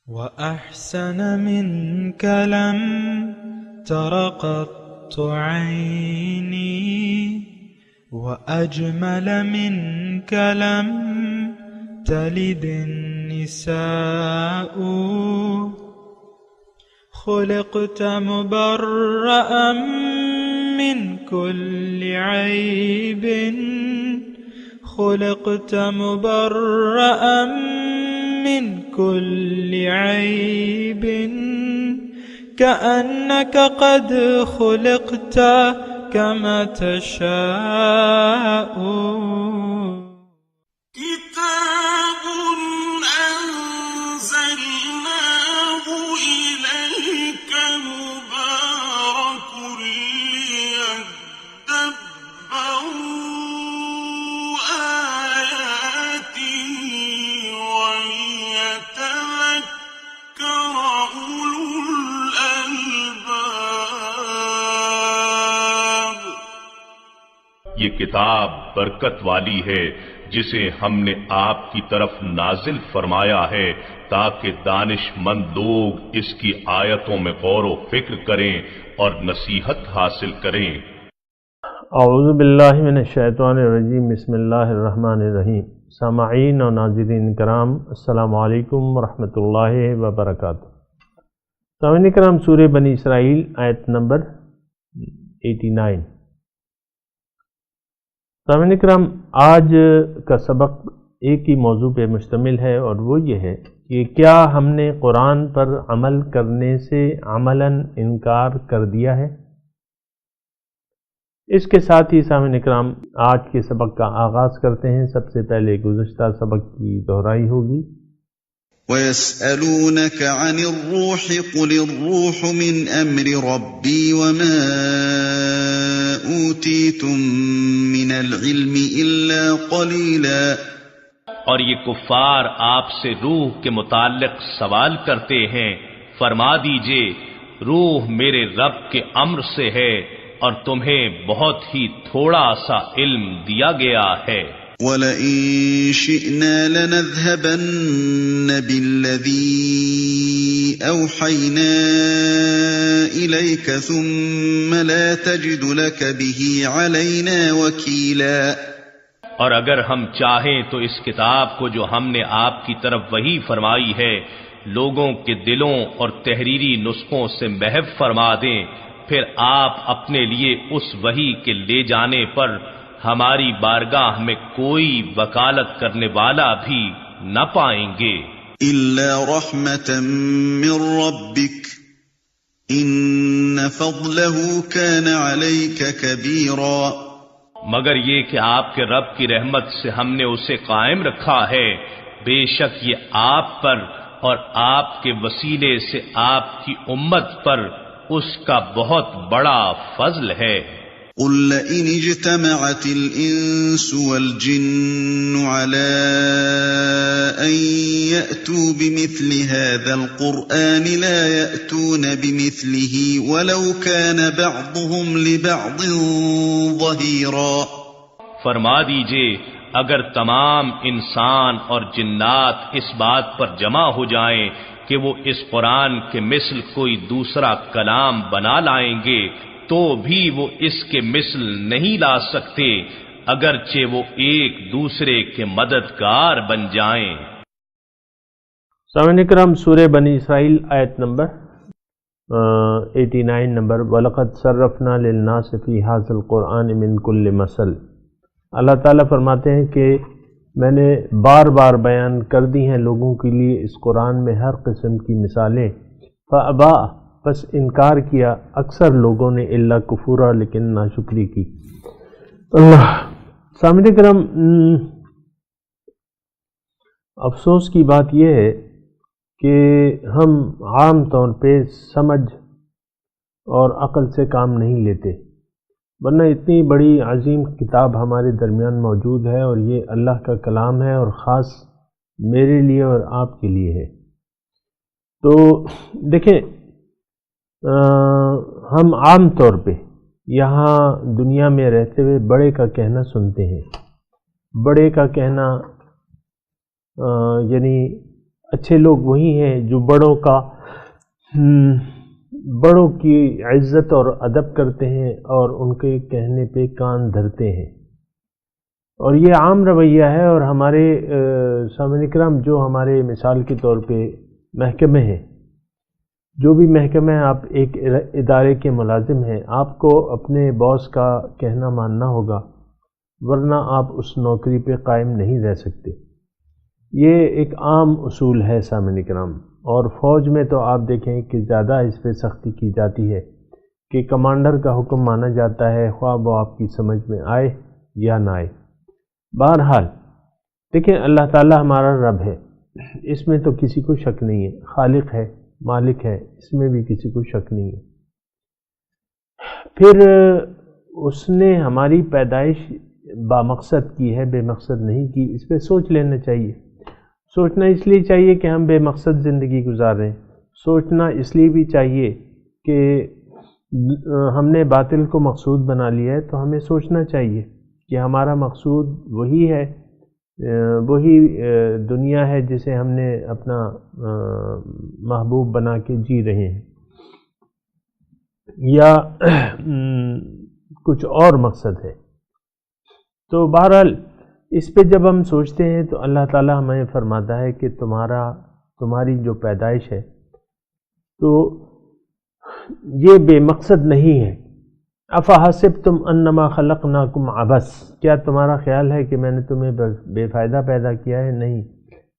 وأحسن منك لم تر قط عيني وأجمل منك لم تلد النساء خلقت مبرأ من كل عيب خلقت مبرأ من كل عيب كأنك قد خلقت كما تشاء كتاب أنزلناه إليك مبارك ليدبروا آياته وليتذكر أولو الألباب۔ یہ کتاب برکت والی ہے جسے ہم نے آپ کی طرف نازل فرمایا ہے تاکہ دانش مند لوگ اس کی آیتوں میں غور و فکر کریں اور نصیحت حاصل کریں۔ اعوذ باللہ من الشیطان الرجیم، بسم اللہ الرحمن الرحیم۔ سامعین اور ناظرین کرام، السلام علیکم ورحمۃ اللہ وبرکاتہ۔ سامعین کرام، سورہ بنی اسرائیل آیت نمبر 89۔ سامعین کرام، آج کا سبق ایک ہی موضوع پہ مشتمل ہے اور وہ یہ ہے کہ کیا ہم نے قرآن پر عمل کرنے سے عملاً انکار کر دیا ہے؟ اس کے ساتھ ہی سامعین کرام آج کے سبق کا آغاز کرتے ہیں۔ سب سے پہلے گزشتہ سبق کی دہرائی ہوگی۔ وَيَسْأَلُونَكَ عَنِ الرُّوحِ قُلِ الرُّوحُ مِنْ أَمْرِ رَبِّي وَمَا أُوتِيتُم مِّنَ الْعِلْمِ إِلَّا قَلِيلًا۔ اور یہ کفار آپ سے روح کے متعلق سوال کرتے ہیں، فرما دیجئے روح میرے رب کے امر سے ہے اور تمہیں بہت ہی تھوڑا سا علم دیا گیا ہے۔ وَلَئِن شِئْنَا لَنَذْهَبَنَّ بِالَّذِي أَوْحَيْنَا إِلَيْكَ ثُمَّ لَا تَجِدُ لَكَ بِهِ عَلَيْنَا وَكِيلًا۔ اور اگر ہم چاہیں تو اس کتاب کو جو ہم نے آپ کی طرف وحی فرمائی ہے لوگوں کے دلوں اور تحریری نسخوں سے محو فرما دیں، پھر آپ اپنے لیے اس وحی کے لے جانے پر ہماری بارگاہ میں کوئی وکالت کرنے والا بھی نہ پائیں گے۔ إِلَّا رَحْمَةً مِّن رَّبِّكَ إِنَّ فَضْلَهُ كَانَ عَلَيْكَ كَبِيرًا۔ مگر یہ کہ آپ کے رب کی رحمت سے ہم نے اسے قائم رکھا ہے، بے شک یہ آپ پر اور آپ کے وسیلے سے آپ کی امت پر اس کا بہت بڑا فضل ہے۔ قُل لَّئِنِ اجْتَمَعَتِ الْإِنسُ وَالْجِنُّ عَلَىٰ أَن يَأْتُوا بِمِثْلِ هَٰذَا الْقُرْآنِ لَا يَأْتُونَ بِمِثْلِهِ وَلَوْ كَانَ بَعْضُهُمْ لِبَعْضٍ ظَهِيرًا۔ فرما دیجئے اگر تمام انسان اور جنات اس بات پر جمع ہو جائیں کہ وہ اس قرآن کے مثل کوئی دوسرا کلام بنا لائیں گے تو بھی وہ اس کے مثل نہیں لا سکتے، اگرچہ وہ ایک دوسرے کے مددگار بن جائیں۔ سامعین کرام، سورہ بنی اسرائیل آیت نمبر 89 نمبر۔ وَلَقَدْ صَرَّفْنَا لِلنَّاسِ فِي هَٰذَا الْقُرْآنِ مِنْ كُلِّ مَثَلٍ۔ اللہ تعالیٰ فرماتے ہیں کہ میں نے بار بار بیان کر دی ہیں لوگوں کے لیے اس قرآن میں ہر قسم کی مثالیں، فَأَبَىٰ، بس انکار کیا اکثر لوگوں نے، الا کفورا، لیکن ناشکری کی۔ اللہ سامعین کرام، افسوس کی بات یہ ہے کہ ہم عام طور پہ سمجھ اور عقل سے کام نہیں لیتے، ورنہ اتنی بڑی عظیم کتاب ہمارے درمیان موجود ہے اور یہ اللہ کا کلام ہے اور خاص میرے لیے اور آپ کے لیے ہے۔ تو دیکھیں، ہم عام طور پہ یہاں دنیا میں رہتے ہوئے بڑے کا کہنا سنتے ہیں۔ بڑے کا کہنا یعنی اچھے لوگ وہی ہیں جو بڑوں کی عزت اور ادب کرتے ہیں اور ان کے کہنے پہ کان دھرتے ہیں، اور یہ عام رویہ ہے۔ اور ہمارے سامعین کرام، جو ہمارے مثال کے طور پہ محکمے ہیں، جو بھی محکمہ آپ ایک ادارے کے ملازم ہیں، آپ کو اپنے باس کا کہنا ماننا ہوگا، ورنہ آپ اس نوکری پہ قائم نہیں رہ سکتے۔ یہ ایک عام اصول ہے سامعین کرام۔ اور فوج میں تو آپ دیکھیں کہ زیادہ اس پہ سختی کی جاتی ہے کہ کمانڈر کا حکم مانا جاتا ہے، خواہ وہ آپ کی سمجھ میں آئے یا نہ آئے۔ بہرحال دیکھیں، اللہ تعالیٰ ہمارا رب ہے، اس میں تو کسی کو شک نہیں ہے، خالق ہے، مالک ہے، اس میں بھی کسی کو شک نہیں ہے۔ پھر اس نے ہماری پیدائش بامقصد کی ہے، بے مقصد نہیں کی، اس پہ سوچ لینا چاہیے۔ سوچنا اس لیے چاہیے کہ ہم بے مقصد زندگی گزار رہے ہیں، سوچنا اس لیے بھی چاہیے کہ ہم نے باطل کو مقصود بنا لیا ہے، تو ہمیں سوچنا چاہیے کہ ہمارا مقصود وہی ہے، وہی دنیا ہے جسے ہم نے اپنا محبوب بنا کے جی رہے ہیں، یا کچھ اور مقصد ہے۔ تو بہرحال اس پہ جب ہم سوچتے ہیں تو اللہ تعالیٰ ہمیں فرماتا ہے کہ تمہاری جو پیدائش ہے تو یہ بے مقصد نہیں ہے۔ افحسبتم انما خلقناکم عبث، کیا تمہارا خیال ہے کہ میں نے تمہیں بے فائدہ پیدا کیا ہے؟ نہیں،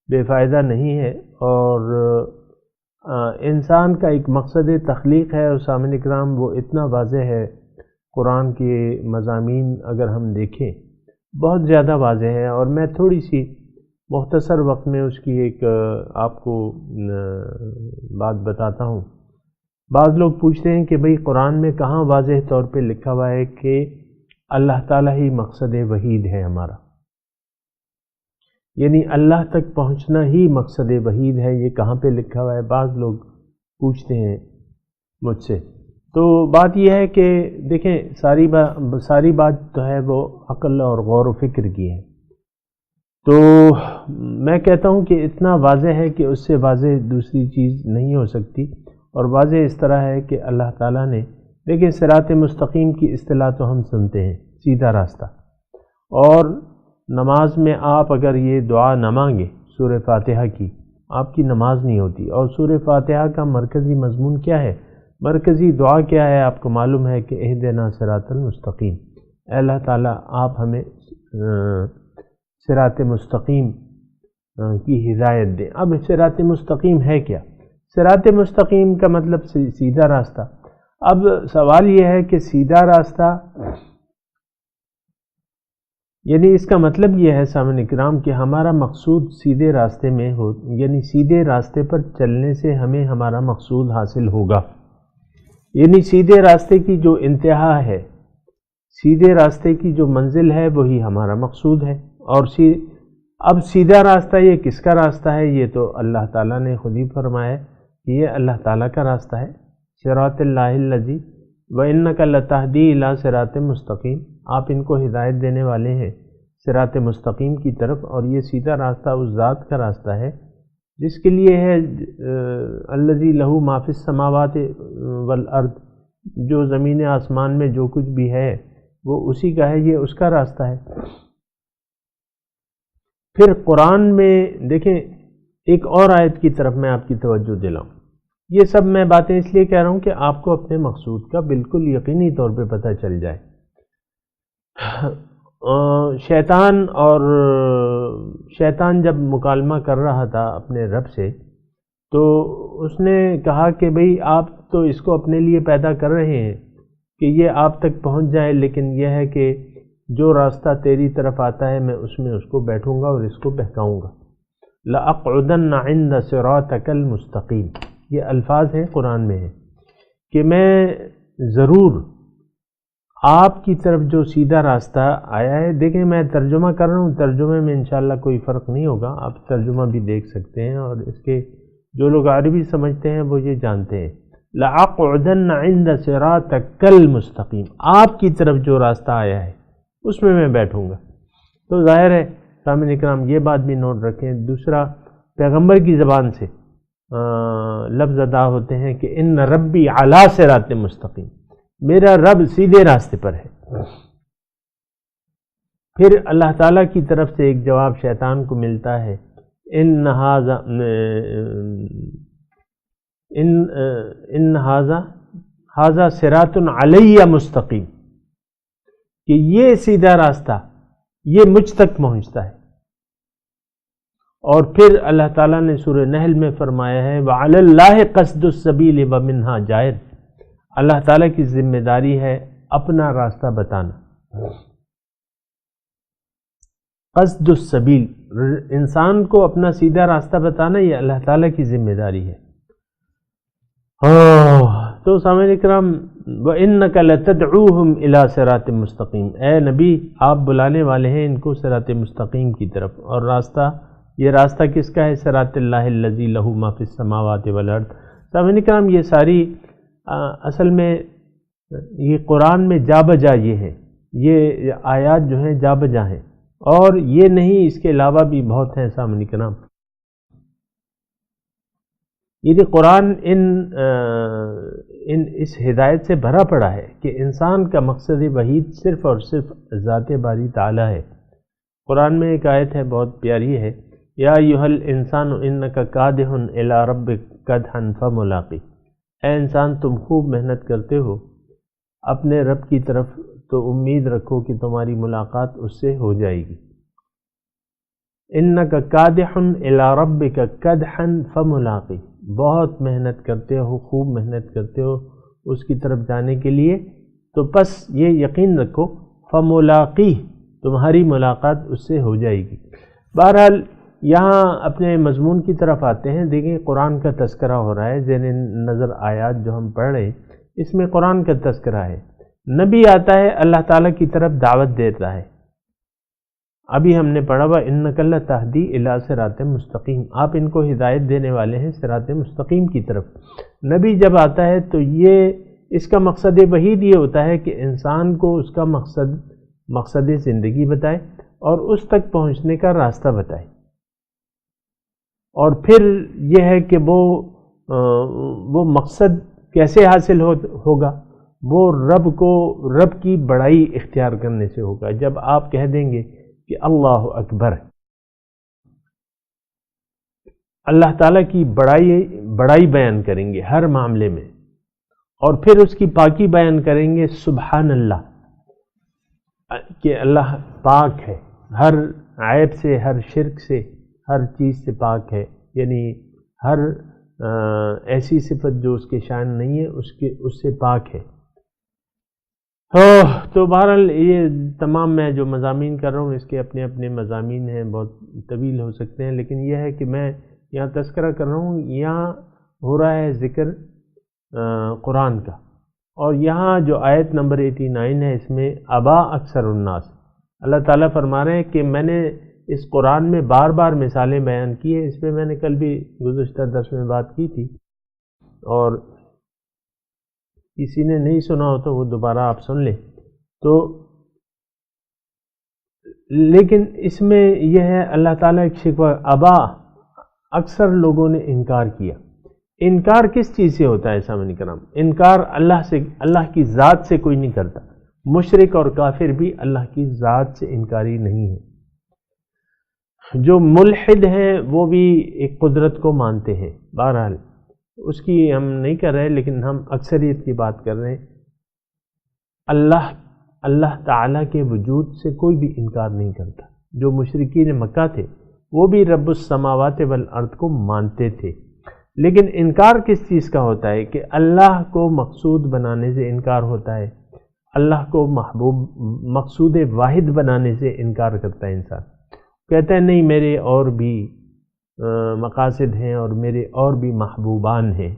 بے فائدہ نہیں ہے۔ اور انسان کا ایک مقصد تخلیق ہے، اور سامعین اکرام وہ اتنا واضح ہے، قرآن کے مضامین اگر ہم دیکھیں بہت زیادہ واضح ہے۔ اور میں تھوڑی سی مختصر وقت میں اس کی ایک آپ کو بات بتاتا ہوں۔ بعض لوگ پوچھتے ہیں کہ بھئی قرآن میں کہاں واضح طور پہ لکھا ہوا ہے کہ اللہ تعالیٰ ہی مقصد وحید ہے ہمارا، یعنی اللہ تک پہنچنا ہی مقصد وحید ہے، یہ کہاں پہ لکھا ہوا ہے؟ بعض لوگ پوچھتے ہیں مجھ سے۔ تو بات یہ ہے کہ دیکھیں، ساری بات تو ہے وہ عقل اور غور و فکر کی ہے۔ تو میں کہتا ہوں کہ اتنا واضح ہے کہ اس سے واضح دوسری چیز نہیں ہو سکتی، اور واضح اس طرح ہے کہ اللہ تعالیٰ نے، دیکھیں صراط مستقیم کی اصطلاح تو ہم سنتے ہیں، سیدھا راستہ، اور نماز میں آپ اگر یہ دعا نہ مانگے سورہ فاتحہ کی، آپ کی نماز نہیں ہوتی۔ اور سورہ فاتحہ کا مرکزی مضمون کیا ہے؟ مرکزی دعا کیا ہے؟ آپ کو معلوم ہے کہ اہدنا صراط المستقیم، اے اللہ تعالیٰ آپ ہمیں صراط مستقیم کی ہدایت دیں۔ اب صراط مستقیم ہے کیا؟ صراط مستقیم کا مطلب سیدھا راستہ۔ اب سوال یہ ہے کہ سیدھا راستہ، یعنی اس کا مطلب یہ ہے سامعین اکرام کہ ہمارا مقصود سیدھے راستے میں ہو، یعنی سیدھے راستے پر چلنے سے ہمیں ہمارا مقصود حاصل ہوگا، یعنی سیدھے راستے کی جو انتہا ہے، سیدھے راستے کی جو منزل ہے، وہی ہمارا مقصود ہے۔ اور اب سیدھا راستہ یہ کس کا راستہ ہے؟ یہ تو اللہ تعالیٰ نے خود ہی فرمایا کہ یہ اللہ تعالیٰ کا راستہ ہے، صراط اللہ الذی وَإِنَّكَ لَتَهْدِي إِلَىٰ صِرَاطٍ مستقیم، آپ ان کو ہدایت دینے والے ہیں صراط مستقیم کی طرف۔ اور یہ سیدھا راستہ اس ذات کا راستہ ہے جس کے لیے ہے الذی لہ ما فی السماوات والارض، جو زمین آسمان میں جو کچھ بھی ہے وہ اسی کا ہے، یہ اس کا راستہ ہے۔ پھر قرآن میں دیکھیں ایک اور آیت کی طرف میں آپ کی توجہ دلاؤں۔ یہ سب میں باتیں اس لیے کہہ رہا ہوں کہ آپ کو اپنے مقصود کا بالکل یقینی طور پہ پتہ چل جائے۔ شیطان جب مکالمہ کر رہا تھا اپنے رب سے، تو اس نے کہا کہ بھئی آپ تو اس کو اپنے لیے پیدا کر رہے ہیں کہ یہ آپ تک پہنچ جائے، لیکن یہ ہے کہ جو راستہ تیری طرف آتا ہے میں اس میں اس کو بیٹھوں گا اور اس کو بہکاؤں گا۔ لَأَقْعُدَنَّ عِنْدَ صِرَاطَكَ الْمُسْتَقِيمِ، یہ الفاظ ہیں قرآن میں ہیں کہ میں ضرور آپ کی طرف جو سیدھا راستہ آیا ہے، دیکھیں میں ترجمہ کر رہا ہوں، ترجمے میں انشاءاللہ کوئی فرق نہیں ہوگا، آپ ترجمہ بھی دیکھ سکتے ہیں، اور اس کے جو لوگ عربی سمجھتے ہیں وہ یہ جانتے ہیں۔ لَأَقْعُدَنَّ عِنْدَ صِرَاطَكَ الْمُسْتَقِيمِ، آپ کی طرف جو راستہ آیا ہے اس میں بیٹھوں گا۔ تو ظاہر ہے سامعین اکرام یہ بات بھی نوٹ رکھیں۔ دوسرا پیغمبر کی زبان سے لفظ ادا ہوتے ہیں کہ ان ربی علی صراط مستقیم، میرا رب سیدھے راستے پر ہے۔ پھر اللہ تعالیٰ کی طرف سے ایک جواب شیطان کو ملتا ہے، ان ھذا صراط علی مستقیم، کہ یہ سیدھا راستہ یہ مجھ تک پہنچتا ہے۔ اور پھر اللہ تعالیٰ نے سورہ نحل میں فرمایا ہے وَعَلَى اللَّهِ قَصْدُ السَّبِيلِ وَمِنْهَا جَائِرٌ، اللہ تعالیٰ کی ذمہ داری ہے اپنا راستہ بتانا۔ قصد السبیل، انسان کو اپنا سیدھا راستہ بتانا، یہ اللہ تعالیٰ کی ذمہ داری ہے۔ تو سامعین کرام، وَإِنَّكَ لَتَدْعُوهُمْ إِلَى صِرَاطٍ مُسْتَقِيمٍ، اے نبی آپ بلانے والے ہیں ان کو صراط مستقیم کی طرف، اور راستہ، یہ راستہ کس کا ہے؟ صراط اللہ الذی لہ ما فی السماوات والارض۔ سامعین کرام، یہ ساری اصل میں یہ قرآن میں جا بجا یہ ہے، یہ آیات جو ہیں جا بجا ہیں، اور یہ نہیں، اس کے علاوہ بھی بہت ہیں سامعین کرام۔ یہ قرآن اس ہدایت سے بھرا پڑا ہے کہ انسان کا مقصد وحید صرف اور صرف ذات باری تعالی ہے۔ قرآن میں ایک آیت ہے بہت پیاری ہے، یا ایھا الانسان انک کادح الی ربک کدحا فملاقی، اے انسان تم خوب محنت کرتے ہو اپنے رب کی طرف، تو امید رکھو کہ تمہاری ملاقات اس سے ہو جائے گی۔ انک کادح الی ربک کدحا فملاقی، بہت محنت کرتے ہو، خوب محنت کرتے ہو اس کی طرف جانے کے لیے، تو بس یہ یقین رکھو فملاقی، تمہاری ملاقات اس سے ہو جائے گی۔ بہرحال یہاں اپنے مضمون کی طرف آتے ہیں۔ دیکھیں قرآن کا تذکرہ ہو رہا ہے، زیر نظر آیات جو ہم پڑھ رہے ہیں اس میں قرآن کا تذکرہ ہے۔ نبی آتا ہے، اللہ تعالیٰ کی طرف دعوت دیتا ہے۔ ابھی ہم نے پڑھا ہوا انک لتہدی الی صراط مستقیم، آپ ان کو ہدایت دینے والے ہیں صراط مستقیم کی طرف۔ نبی جب آتا ہے تو یہ اس کا مقصد وحید یہ ہوتا ہے کہ انسان کو اس کا مقصد زندگی بتائے اور اس تک پہنچنے کا راستہ بتائے، اور پھر یہ ہے کہ وہ مقصد کیسے حاصل ہوگا، وہ رب کی بڑائی اختیار کرنے سے ہوگا۔ جب آپ کہہ دیں گے کہ اللہ اکبر، اللہ تعالیٰ کی بڑائی بیان کریں گے ہر معاملے میں، اور پھر اس کی پاکی بیان کریں گے، سبحان اللہ، کہ اللہ پاک ہے، ہر عیب سے، ہر شرک سے، ہر چیز سے پاک ہے، یعنی ہر ایسی صفت جو اس کے شان نہیں ہے اس سے پاک ہے۔ تو بہرحال یہ تمام میں جو مضامین کر رہا ہوں اس کے اپنے اپنے مضامین ہیں، بہت طویل ہو سکتے ہیں، لیکن یہ ہے کہ میں یہاں تذکرہ کر رہا ہوں، یہاں ہو رہا ہے ذکر قرآن کا، اور یہاں جو آیت نمبر 89 ہے اس میں ابا اکثر الناس، اللہ تعالیٰ فرما رہے ہیں کہ میں نے اس قرآن میں بار بار مثالیں بیان کی ہیں۔ اس پہ میں نے کل بھی گزشتہ درس میں بات کی تھی، اور کسی نے نہیں سنا ہو تو وہ دوبارہ آپ سن لیں۔ تو لیکن اس میں یہ ہے اللہ تعالیٰ ایک شکوہ، ابا، اکثر لوگوں نے انکار کیا۔ انکار کس چیز سے ہوتا ہے سامعین کرام؟ انکار اللہ کی ذات سے کوئی نہیں کرتا، مشرک اور کافر بھی اللہ کی ذات سے انکاری نہیں ہے۔ جو ملحد ہیں وہ بھی ایک قدرت کو مانتے ہیں، بہرحال اس کی ہم نہیں کر رہے، لیکن ہم اکثریت کی بات کر رہے ہیں۔ اللہ تعالیٰ کے وجود سے کوئی بھی انکار نہیں کرتا۔ جو مشرکین مکہ تھے وہ بھی رب السماوات والارض کو مانتے تھے، لیکن انکار کس چیز کا ہوتا ہے کہ اللہ کو مقصود بنانے سے انکار ہوتا ہے، اللہ کو مقصود واحد بنانے سے انکار کرتا ہے انسان، کہتا ہے نہیں میرے اور بھی مقاصد ہیں اور میرے اور بھی محبوبان ہیں۔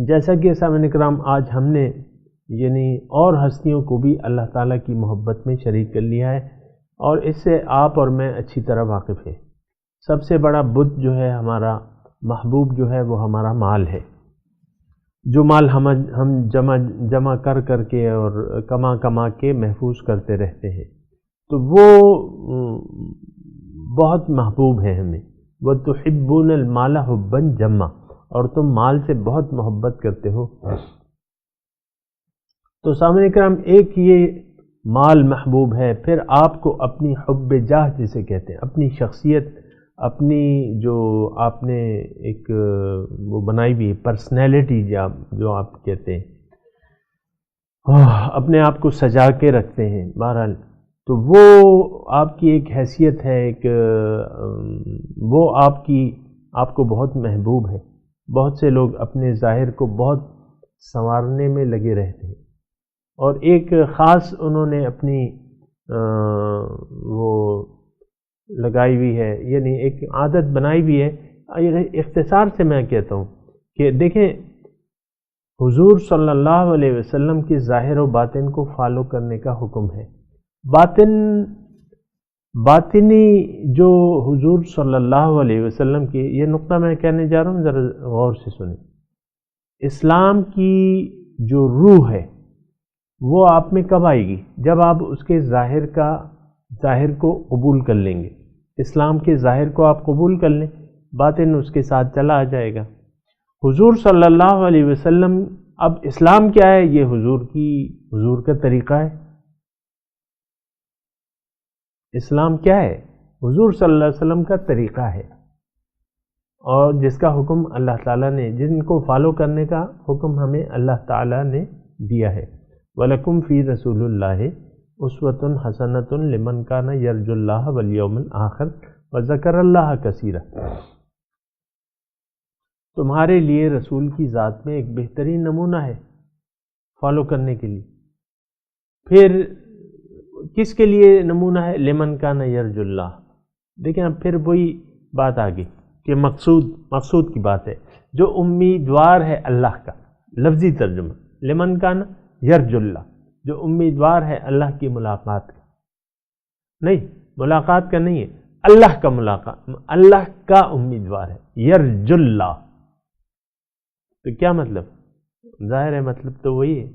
جیسا کہ سامعین کرام آج ہم نے یعنی اور ہستیوں کو بھی اللہ تعالیٰ کی محبت میں شریک کر لیا ہے، اور اس سے آپ اور میں اچھی طرح واقف ہیں۔ سب سے بڑا بت جو ہے ہمارا محبوب جو ہے وہ ہمارا مال ہے، جو مال ہم جمع کر کے اور کما کے محفوظ کرتے رہتے ہیں، تو بہت محبوب ہے ہمیں، وَتُحِبُّونَ الْمَالَ حُبًّا جَمًّا، اور تم مال سے بہت محبت کرتے ہو۔ تو سامعین کرام، ایک یہ مال محبوب ہے، پھر آپ کو اپنی حب جاہ جسے کہتے ہیں، اپنی شخصیت، اپنی جو آپ نے ایک وہ بنائی بھی پرسنالٹی جو آپ کہتے ہیں، اپنے آپ کو سجا کے رکھتے ہیں، بہرحال تو وہ آپ کی ایک حیثیت ہے، ایک وہ آپ کو بہت محبوب ہے۔ بہت سے لوگ اپنے ظاہر کو بہت سنوارنے میں لگے رہتے ہیں، اور ایک خاص انہوں نے اپنی وہ لگائی ہوئی ہے، یعنی ایک عادت بنائی ہوئی ہے۔ اختصار سے میں کہتا ہوں کہ دیکھیں، حضور صلی اللہ علیہ وسلم کی ظاہر و باطن کو فالو کرنے کا حکم ہے۔ باطنی جو حضور صلی اللہ علیہ وسلم کی، یہ نقطہ میں کہنے جا رہا ہوں، ذرا غور سے سنیں۔ اسلام کی جو روح ہے وہ آپ میں کب آئے گی؟ جب آپ اس کے ظاہر کو قبول کر لیں گے۔ اسلام کے ظاہر کو آپ قبول کر لیں، باطن اس کے ساتھ چلا آ جائے گا۔ حضور صلی اللہ علیہ وسلم، اب اسلام کیا ہے؟ یہ حضور کا طریقہ ہے۔ اسلام کیا ہے؟ حضور صلی اللہ علیہ وسلم کا طریقہ ہے، اور جس کا حکم اللہ تعالیٰ نے، جن کو فالو کرنے کا حکم ہمیں اللہ تعالیٰ نے دیا ہے۔ وَلَكُمْ فِي رَسُولِ اللَّهِ أُسْوَةٌ حَسَنَةٌ لِمَنْ كَانَ يَرْجُو اللَّهَ وَالْيَوْمَ الْآخِرَ وَذَكَرَ اللَّهَ كَثِيرًا۔ تمہارے لیے رسول کی ذات میں ایک بہترین نمونہ ہے فالو کرنے کے لیے۔ پھر کس کے لیے نمونہ ہے؟ لمن کان یرجو اللہ۔ دیکھیں اب پھر وہی بات آ گئی کہ مقصود کی بات ہے، جو امیدوار ہے اللہ کا، لفظی ترجمہ لمن کان یرجو اللہ، جو امیدوار ہے اللہ کی ملاقات کا، نہیں ملاقات کا نہیں ہے، اللہ کا اللہ کا امیدوار ہے، یرجو اللہ۔ تو کیا مطلب؟ ظاہر ہے مطلب تو وہی ہے،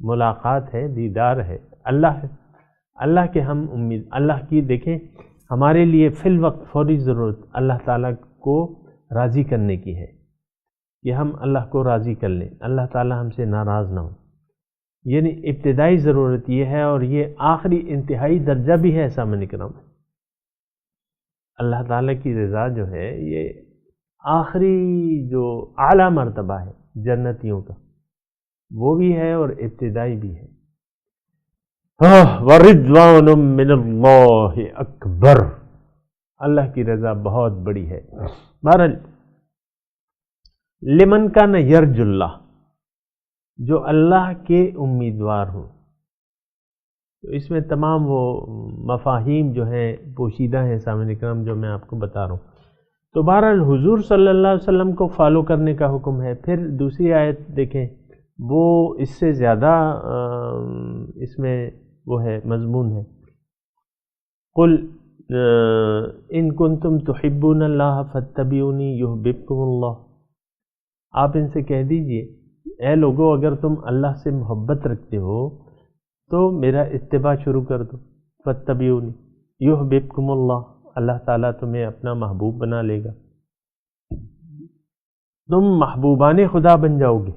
ملاقات ہے، دیدار ہے، اللہ ہے، اللہ کے ہم امید، اللہ کی دیکھیں ہمارے لیے فی الوقت فوری ضرورت اللہ تعالیٰ کو راضی کرنے کی ہے، کہ ہم اللہ کو راضی کر لیں، اللہ تعالیٰ ہم سے ناراض نہ ہو، یعنی ابتدائی ضرورت یہ ہے، اور یہ آخری انتہائی درجہ بھی ہے سامنے کرام۔ اللہ تعالیٰ کی رضا جو ہے یہ آخری جو اعلیٰ مرتبہ ہے جنتیوں کا، وہ بھی ہے اور ابتدائی بھی ہے۔ وَرِضْوَانٌ مِّنَ اللَّهِ اکبر، اللہ کی رضا بہت بڑی ہے۔ بہرحال لمن کان یرجو اللہ، جو اللہ کے امیدوار ہوں، تو اس میں تمام وہ مفاہیم جو ہیں پوشیدہ ہیں سامنے کرام، جو میں آپ کو بتا رہا ہوں۔ تو بہرحال حضور صلی اللہ علیہ وسلم کو فالو کرنے کا حکم ہے۔ پھر دوسری آیت دیکھیں، وہ اس سے زیادہ اس میں وہ ہے مضمون ہے، قل ان کنتم تحبون اللہ فاتبعونی یحببکم اللہ۔ آپ ان سے کہہ دیجئے، اے لوگو اگر تم اللہ سے محبت رکھتے ہو تو میرا اتباع شروع کر دو، فاتبعونی یحببکم اللہ، اللہ تعالیٰ تمہیں اپنا محبوب بنا لے گا، تم محبوبان خدا بن جاؤ گے۔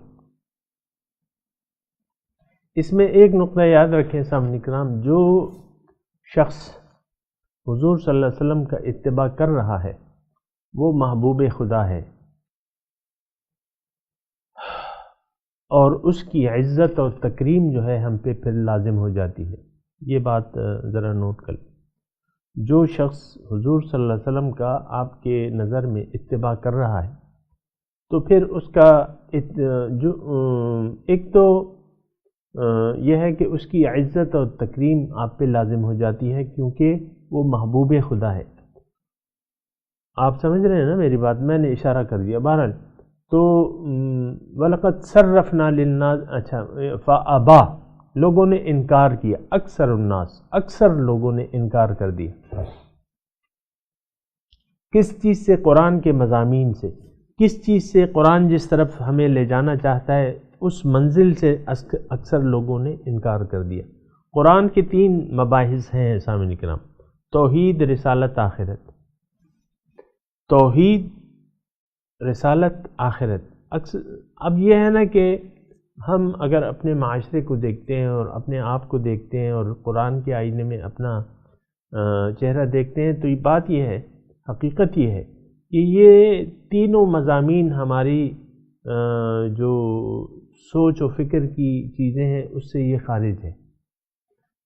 اس میں ایک نقطہ یاد رکھیں سامعین کرام، جو شخص حضور صلی اللہ علیہ وسلم کا اتباع کر رہا ہے وہ محبوب خدا ہے، اور اس کی عزت اور تکریم جو ہے ہم پہ پھر لازم ہو جاتی ہے۔ یہ بات ذرا نوٹ کر لیں، جو شخص حضور صلی اللہ علیہ وسلم کا آپ کے نظر میں اتباع کر رہا ہے تو پھر اس کا ایک تو یہ ہے کہ اس کی عزت اور تکریم آپ پہ لازم ہو جاتی ہے، کیونکہ وہ محبوب خدا ہے۔ آپ سمجھ رہے ہیں نا میری بات؟ میں نے اشارہ کر دیا۔ بہرحال تو وَلَقَدْ صَرَّفْنَا لِلنَّاسِ، اچھا فَأَبَى، لوگوں نے انکار کیا، اکثر الناس، اکثر لوگوں نے انکار کر دیا۔ کس چیز سے؟ قرآن کے مضامین سے۔ کس چیز سے؟ قرآن جس طرف ہمیں لے جانا چاہتا ہے اس منزل سے اکثر لوگوں نے انکار کر دیا۔ قرآن کے 3 مباحث ہیں سامعین کرام، توحید، رسالت، آخرت. توحید، رسالت، آخرت. اب یہ ہے نا کہ ہم اگر اپنے معاشرے کو دیکھتے ہیں اور اپنے آپ کو دیکھتے ہیں اور قرآن کے آئینے میں اپنا چہرہ دیکھتے ہیں تو یہ بات یہ ہے، حقیقت یہ ہے کہ یہ تینوں مضامین ہماری جو سوچ و فکر کی چیزیں ہیں اس سے یہ خارج ہے.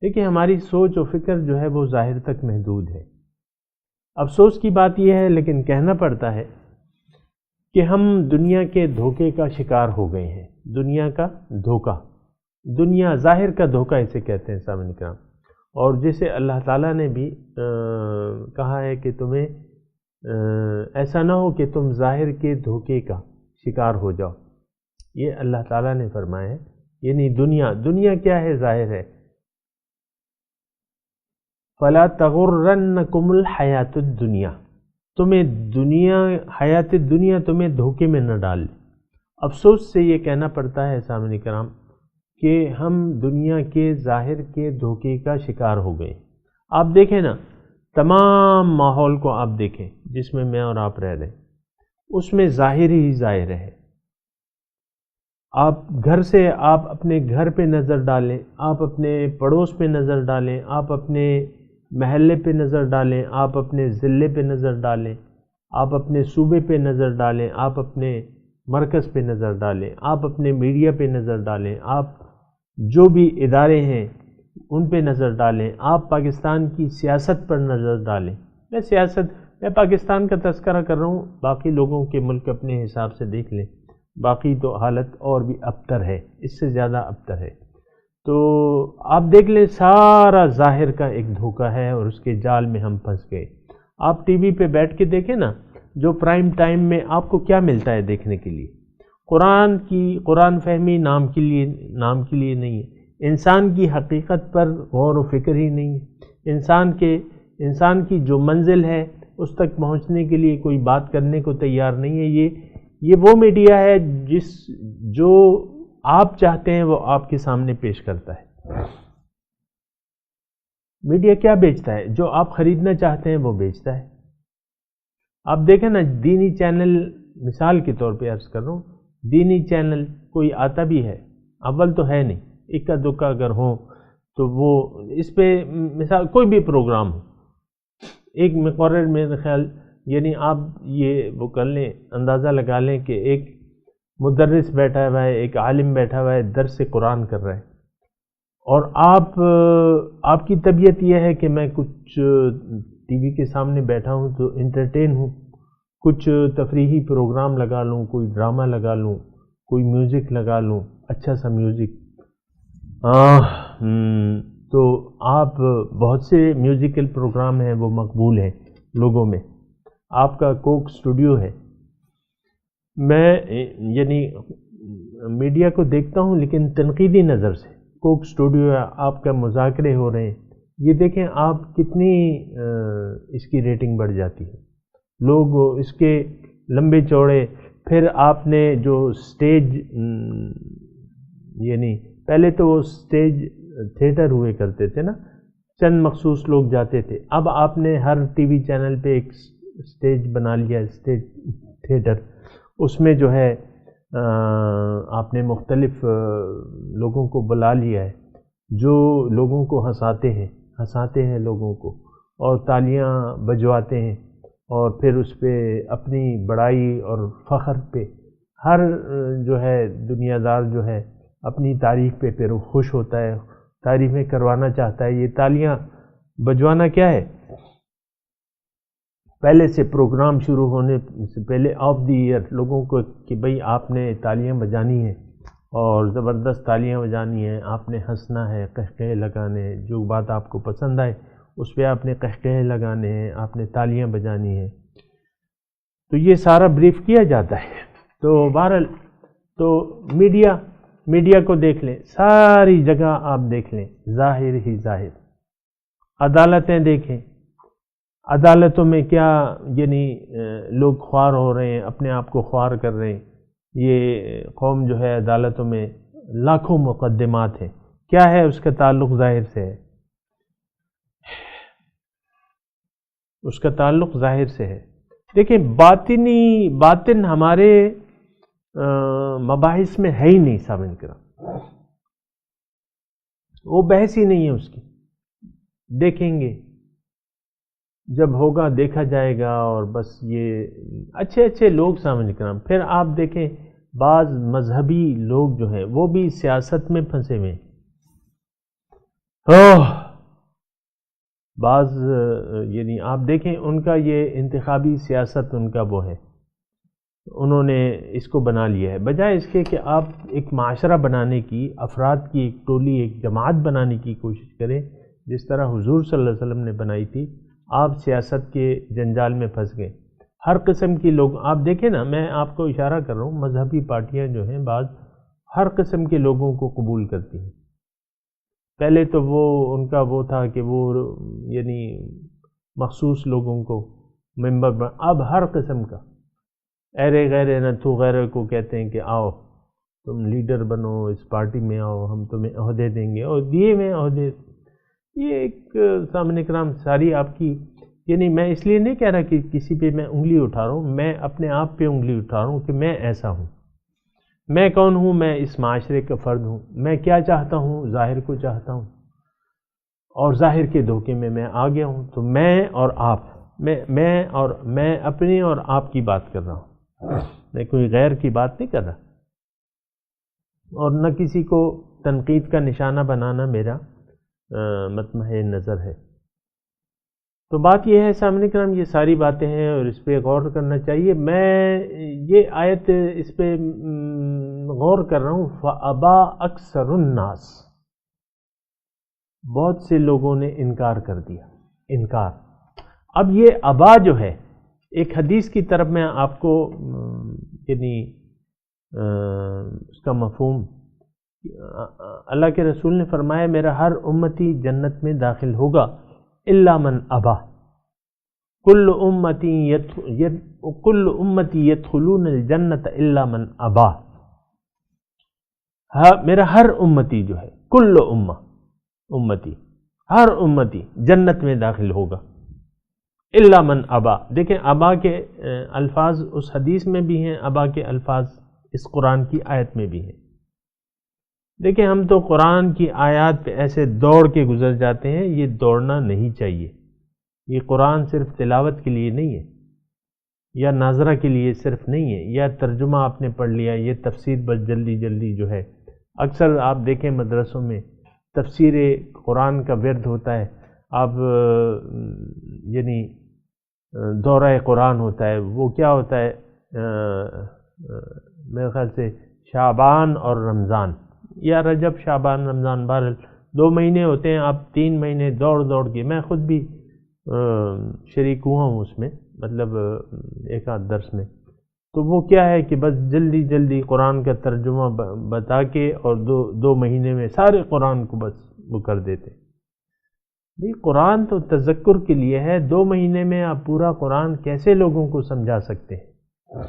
دیکھیں ہماری سوچ و فکر جو ہے وہ ظاہر تک محدود ہے. افسوس کی بات یہ ہے لیکن کہنا پڑتا ہے کہ ہم دنیا کے دھوکے کا شکار ہو گئے ہیں. دنیا کا دھوکہ، دنیا ظاہر کا دھوکہ اسے کہتے ہیں سامعین کرام. اور جیسے اللہ تعالیٰ نے بھی کہا ہے کہ تمہیں ایسا نہ ہو کہ تم ظاہر کے دھوکے کا شکار ہو جاؤ. یہ اللہ تعالیٰ نے فرمایا ہے. یعنی دنیا کیا ہے؟ ظاہر ہے. فَلَا تَغُرَّنَّكُمُ الْحَيَاةُ الدُّنْيَا، تمہیں حیات دنیا تمہیں دھوکے میں نہ ڈال لے. افسوس سے یہ کہنا پڑتا ہے سامعین کرام کہ ہم دنیا کے ظاہر کے دھوکے کا شکار ہو گئے. آپ دیکھیں نا، تمام ماحول کو آپ دیکھیں جس میں میں اور آپ رہ رہے ہیں، اس میں ظاہر ہی ظاہر ہے. آپ گھر سے آپ اپنے گھر پہ نظر ڈالیں، آپ اپنے پڑوس پہ نظر ڈالیں، آپ اپنے محلے پہ نظر ڈالیں، آپ اپنے ضلع پہ نظر ڈالیں، آپ اپنے صوبے پہ نظر ڈالیں، آپ اپنے مرکز پہ نظر ڈالیں، آپ اپنے میڈیا پہ نظر ڈالیں، آپ جو بھی ادارے ہیں ان پہ نظر ڈالیں، آپ پاکستان کی سیاست پر نظر ڈالیں. میں پاکستان کا تذکرہ کر رہا ہوں، باقی لوگوں کے ملک اپنے حساب سے دیکھ لیں. باقی تو حالت اور بھی ابتر ہے، اس سے زیادہ ابتر ہے. تو آپ دیکھ لیں سارا ظاہر کا ایک دھوکہ ہے اور اس کے جال میں ہم پھنس گئے. آپ ٹی وی پہ بیٹھ کے دیکھیں نا، جو پرائم ٹائم میں آپ کو کیا ملتا ہے دیکھنے کے لیے؟ قرآن فہمی نام کے لیے نہیں ہے. انسان کی حقیقت پر غور و فکر ہی نہیں ہے. انسان کی جو منزل ہے اس تک پہنچنے کے لیے کوئی بات کرنے کو تیار نہیں ہے. یہ وہ میڈیا ہے جو آپ چاہتے ہیں وہ آپ کے سامنے پیش کرتا ہے. میڈیا کیا بیچتا ہے؟ جو آپ خریدنا چاہتے ہیں وہ بیچتا ہے. آپ دیکھیں نا، دینی چینل، مثال کے طور پہ عرض کر رہا ہوں، دینی چینل کوئی آتا بھی ہے، اول تو ہے نہیں، اکا دکا اگر ہوں تو وہ اس پہ مثال کوئی بھی پروگرام ہو، ایک مقرر میرے خیال، یعنی آپ یہ وہ کر لیں، اندازہ لگا لیں کہ ایک مدرس بیٹھا ہوا ہے، ایک عالم بیٹھا ہوا ہے، درس قرآن کر رہا ہے، اور آپ کی طبیعت یہ ہے کہ میں کچھ ٹی وی کے سامنے بیٹھا ہوں تو انٹرٹین ہوں، کچھ تفریحی پروگرام لگا لوں، کوئی ڈرامہ لگا لوں، کوئی میوزک لگا لوں، اچھا سا میوزک. تو آپ بہت سے میوزیکل پروگرام ہیں وہ مقبول ہیں لوگوں میں. آپ کا کوک اسٹوڈیو ہے. میں یعنی میڈیا کو دیکھتا ہوں لیکن تنقیدی نظر سے. کوک اسٹوڈیو ہے، آپ کا مذاکرے ہو رہے ہیں، یہ دیکھیں آپ کتنی اس کی ریٹنگ بڑھ جاتی ہے. لوگ اس کے لمبے چوڑے، پھر آپ نے جو سٹیج، یعنی پہلے تو وہ سٹیج تھیٹر ہوئے کرتے تھے نا، چند مخصوص لوگ جاتے تھے. اب آپ نے ہر ٹی وی چینل پہ ایک سٹیج بنا لیا، سٹیج تھیٹر. اس میں جو ہے آپ نے مختلف لوگوں کو بلا لیا ہے جو لوگوں کو ہنساتے ہیں لوگوں کو، اور تالیاں بجواتے ہیں، اور پھر اس پہ اپنی بڑائی اور فخر پہ ہر جو ہے دنیا دار جو ہے اپنی تعریف پہ پھر خوش ہوتا ہے، تعریفیں کروانا چاہتا ہے. یہ تالیاں بجوانا کیا ہے؟ پہلے سے پروگرام شروع ہونے سے پہلے آف دی ایئر لوگوں کو کہ بھئی آپ نے تالیاں بجانی ہیں اور زبردست تالیاں بجانی ہیں، آپ نے ہنسنا ہے، قہقہے لگانے ہیں، جو بات آپ کو پسند آئے اس پہ آپ نے قہقہے لگانے ہیں، آپ نے تالیاں بجانی ہیں. تو یہ سارا بریف کیا جاتا ہے. تو بہرحال تو میڈیا کو دیکھ لیں، ساری جگہ آپ دیکھ لیں ظاہر ہی ظاہر. عدالتیں دیکھیں، عدالتوں میں کیا یعنی لوگ خوار ہو رہے ہیں، اپنے آپ کو خوار کر رہے ہیں. یہ قوم جو ہے عدالتوں میں لاکھوں مقدمات ہیں. کیا ہے اس کا تعلق ظاہر سے ہے. اس کا تعلق ظاہر سے ہے. دیکھیں باطن ہمارے مباحث میں ہے ہی نہیں سامعین کرام، وہ بحث ہی نہیں ہے اس کی. دیکھیں گے جب ہوگا دیکھا جائے گا، اور بس یہ اچھے لوگ سامعین کرام. پھر آپ دیکھیں بعض مذہبی لوگ جو ہیں وہ بھی سیاست میں پھنسے ہوئے ہیں. بعض یعنی آپ دیکھیں ان کا یہ انتخابی سیاست ان کا وہ ہے، انہوں نے اس کو بنا لیا ہے، بجائے اس کے کہ آپ ایک معاشرہ بنانے کی، افراد کی ایک ٹولی، ایک جماعت بنانے کی کوشش کریں جس طرح حضور صلی اللہ علیہ وسلم نے بنائی تھی. آپ سیاست کے جنجال میں پھنس گئے. ہر قسم کی لوگ آپ دیکھیں نا، میں آپ کو اشارہ کر رہا ہوں، مذہبی پارٹیاں جو ہیں بعض ہر قسم کے لوگوں کو قبول کرتی ہیں. پہلے تو وہ ان کا وہ تھا کہ وہ یعنی مخصوص لوگوں کو ممبر اب ہر قسم کا ایرے غیرے نہ تو غیرے کو کہتے ہیں کہ آؤ تم لیڈر بنو، اس پارٹی میں آؤ، ہم تمہیں عہدے دیں گے، اور دیے ہوئے عہدے. یہ ایک سامنے کرام ساری آپ کی، یعنی میں اس لیے نہیں کہہ رہا کہ کسی پہ میں انگلی اٹھا رہا ہوں، میں اپنے آپ پہ انگلی اٹھا رہا ہوں کہ میں ایسا ہوں. میں کون ہوں؟ میں اس معاشرے کا فرد ہوں. میں کیا چاہتا ہوں؟ ظاہر کو چاہتا ہوں، اور ظاہر کے دھوکے میں آ گیا ہوں. تو میں اور آپ، میں اپنی اور آپ کی بات کر رہا ہوں، میں کوئی غیر کی بات نہیں کر رہا، اور نہ کسی کو تنقید کا نشانہ بنانا میرا مطمح نظر ہے. تو بات یہ ہے سامنے کرام، یہ ساری باتیں ہیں اور اس پہ غور کرنا چاہیے. میں یہ آیت اس پہ غور کر رہا ہوں. فَأَبَى أَكْثَرُ النَّاسِ، بہت سے لوگوں نے انکار کر دیا. انکار. اب یہ ابا جو ہے، ایک حدیث کی طرف میں آپ کو یعنی اس کا مفہوم، اللہ کے رسول نے فرمایا میرا ہر امتی جنت میں داخل ہوگا الا من ابا. کل امتی يدخلون الجنت الا من ابا. میرا ہر امتی جو ہے، کل امتی، ہر امتی جنت میں داخل ہوگا الا من ابا. دیکھیں ابا کے الفاظ اس حدیث میں بھی ہیں، ابا کے الفاظ اس قرآن کی آیت میں بھی ہیں. دیکھیں ہم تو قرآن کی آیات پہ ایسے دوڑ کے گزر جاتے ہیں، یہ دوڑنا نہیں چاہیے. یہ قرآن صرف تلاوت کے لیے نہیں ہے، یا ناظرہ کے لیے صرف نہیں ہے، یا ترجمہ آپ نے پڑھ لیا، یہ تفسیر بس جلدی جو ہے. اکثر آپ دیکھیں مدرسوں میں تفسیر قرآن کا ورد ہوتا ہے، آپ یعنی دورہ قرآن ہوتا ہے، وہ کیا ہوتا ہے میرے خیال سے شعبان اور رمضان، یا رجب شعبان رمضان، بہرحال 2 مہینے ہوتے ہیں. آپ 3 مہینے دوڑ کے، میں خود بھی شریک ہوا ہوں اس میں، مطلب ایک آدھ درس میں. تو وہ کیا ہے کہ بس جلدی قرآن کا ترجمہ بتا کے، اور 2 مہینے میں سارے قرآن کو بس وہ کر دیتے. قرآن تو تذکر کے لیے ہے. 2 مہینے میں آپ پورا قرآن کیسے لوگوں کو سمجھا سکتے ہیں؟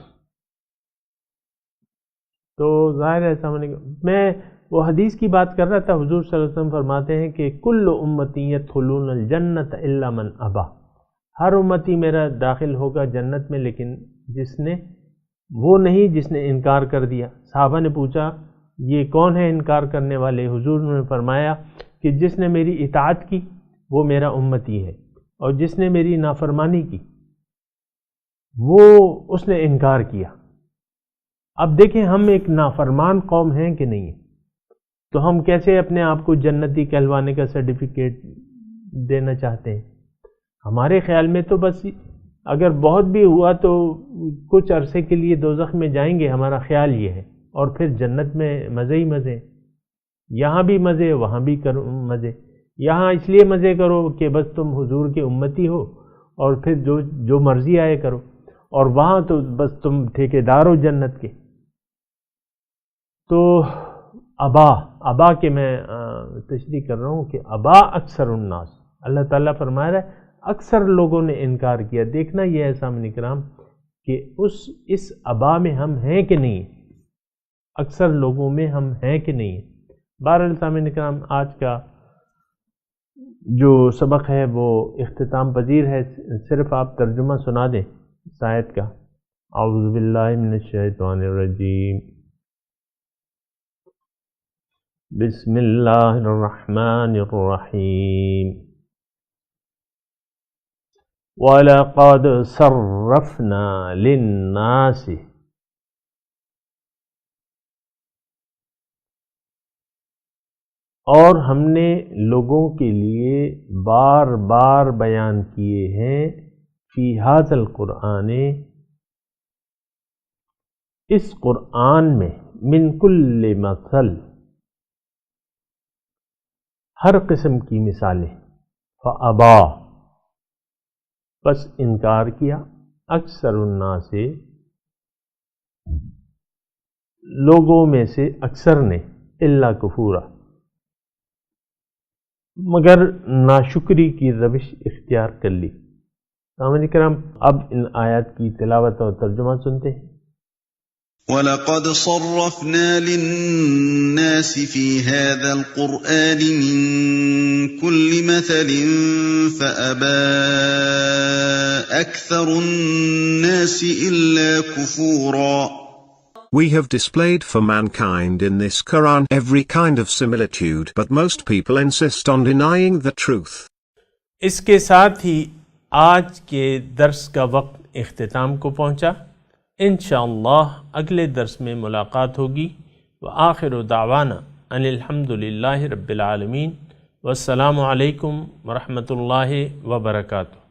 تو ظاہر ہے سامنے میں وہ حدیث کی بات کر رہا تھا. حضور صلی اللہ علیہ وسلم فرماتے ہیں کہ کل امتی يدخلون الجنت الا من ابا. ہر امتی میرا داخل ہوگا جنت میں، لیکن جس نے وہ نہیں جس نے انکار کر دیا. صحابہ نے پوچھا یہ کون ہے انکار کرنے والے؟ حضور نے فرمایا کہ جس نے میری اطاعت کی وہ میرا امتی ہے، اور جس نے میری نافرمانی کی وہ اس نے انکار کیا. اب دیکھیں ہم ایک نافرمان قوم ہیں کہ نہیں، تو ہم کیسے اپنے آپ کو جنتی کہلوانے کا سرٹیفکیٹ دینا چاہتے ہیں؟ ہمارے خیال میں تو بس اگر بہت بھی ہوا تو کچھ عرصے کے لیے دوزخ میں جائیں گے، ہمارا خیال یہ ہے، اور پھر جنت میں مزے ہی مزے. یہاں بھی مزے، وہاں بھی کرو مزے. یہاں اس لیے مزے کرو کہ بس تم حضور کے امتی ہو، اور پھر جو مرضی آئے کرو، اور وہاں تو بس تم ٹھیکیدار ہو جنت کے. تو ابا کے میں تشریح کر رہا ہوں کہ ابا اکثر الناس، اللہ تعالیٰ فرما رہا ہے اکثر لوگوں نے انکار کیا. دیکھنا یہ ہے سامنے کرام کہ اس ابا میں ہم ہیں کہ نہیں، اکثر لوگوں میں ہم ہیں کہ نہیں. بہرحال سامنے کرام آج کا جو سبق ہے وہ اختتام پذیر ہے، صرف آپ ترجمہ سنا دیں اس آیت کا۔ اعوذ باللہ من الشیطان الرجیم، بسم اللہ الرحمن الرحیم، وَلَقَدْ صَرَّفْنَا لِلنَّاسِ، اور ہم نے لوگوں کے لیے بار بار بیان کیے ہیں، فی ھذا القرآن، اس قرآن میں، من کل مثل، ہر قسم کی مثالیں، فابا، بس انکار کیا، اکثر الناس، لوگوں میں سے اکثر نے، الا کفورا، مگر ناشکری کی روش اختیار کر لی۔ سامعین کرام، اب ان آیات کی تلاوت اور ترجمہ سنتے ہیں۔ وَلَقَدْ صَرَّفْنَا لِلنَّاسِ فِي هَذَا الْقُرْآنِ مِنْ كُلِّ مَثَلٍ فَأَبَى أَكْثَرُ النَّاسِ إِلَّا كُفُورًا۔ We have displayed for mankind in this Quran every kind of similitude, but most people insist on denying the truth. اس کے ساتھ ہی آج کے درس کا وقت اختتام کو پہنچا۔ انشاءاللہ اگلے درس میں ملاقات ہوگی۔ وآخر دعوانا ان الحمدللہ رب العالمین، والسلام علیکم ورحمۃ اللہ وبرکاتہ۔